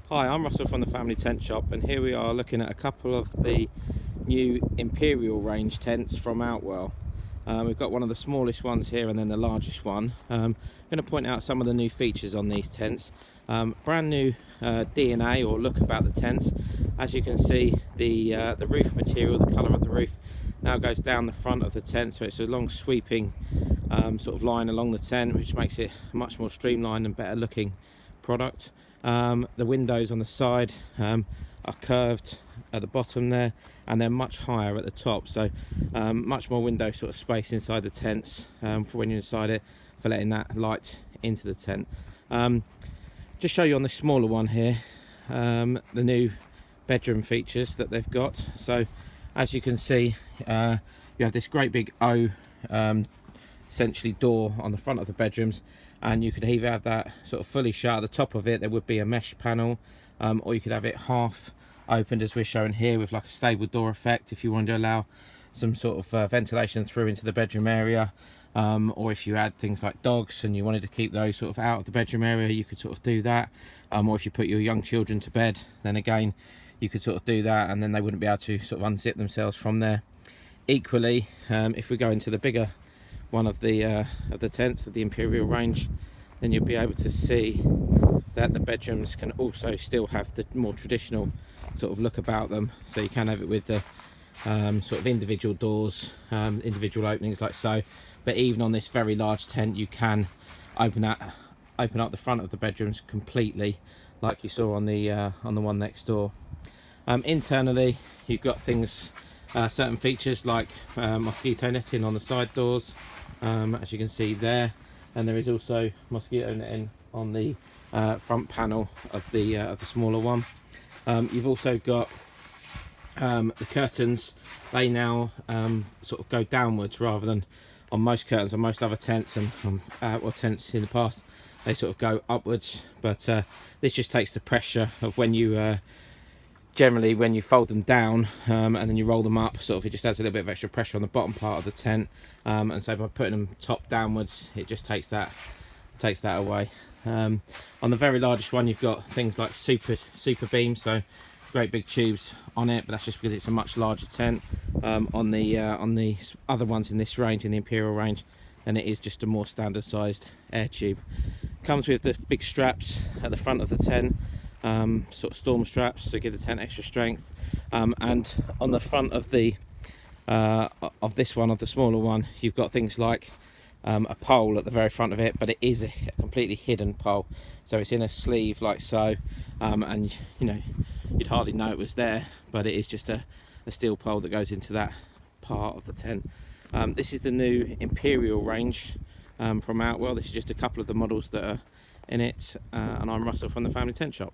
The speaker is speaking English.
Hi, I'm Russell from the Family Tent Shop, and here we are looking at a couple of the new Imperial range tents from Outwell. We've got one of the smallest ones here and then the largest one. I'm going to point out some of the new features on these tents. Brand new DNA or look about the tents. As you can see, the roof material, the colour of the roof now goes down the front of the tent, so it's a long sweeping sort of line along the tent, which makes it a much more streamlined and better looking product. The windows on the side are curved at the bottom there, and they're much higher at the top, so much more window sort of space inside the tents for when you're inside it, for letting that light into the tent. Just show you on the smaller one here the new bedroom features that they've got. So as you can see, you have this great big O essentially door on the front of the bedrooms, and you could either have that sort of fully shut. At the top of it there would be a mesh panel, or you could have it half opened as we're showing here with like a stable door effect if you wanted to allow some sort of ventilation through into the bedroom area, or if you had things like dogs and you wanted to keep those sort of out of the bedroom area, you could sort of do that, or if you put your young children to bed, then again you could sort of do that, and then they wouldn't be able to sort of unzip themselves from there. Equally, if we go into the bigger one of the tents of the Imperial range, then you'll be able to see that the bedrooms can also still have the more traditional sort of look about them. So you can have it with the sort of individual doors, individual openings like so, but even on this very large tent you can open up the front of the bedrooms completely, like you saw on the one next door. Internally you've got things, certain features like mosquito netting on the side doors, as you can see there, and there is also mosquito netting on the front panel of the smaller one. You've also got the curtains. They now sort of go downwards rather than on most curtains on most other tents and or tents in the past they sort of go upwards, but this just takes the pressure of when you generally when you fold them down and then you roll them up, sort of it just adds a little bit of extra pressure on the bottom part of the tent, and so by putting them top downwards it just takes that away. On the very largest one you've got things like super beams, so great big tubes on it, but that's just because it's a much larger tent. On the other ones in this range, in the Imperial range, then it is just a more standard sized air tube. Comes with the big straps at the front of the tent, sort of storm straps to give the tent extra strength, and on the front of the of the smaller one, you've got things like a pole at the very front of it, but it is a completely hidden pole, so it's in a sleeve like so, and you know, you'd hardly know it was there, but it is just a steel pole that goes into that part of the tent. This is the new Imperial range from Outwell. This is just a couple of the models that are in it, and I'm Russell from the Family Tent Shop.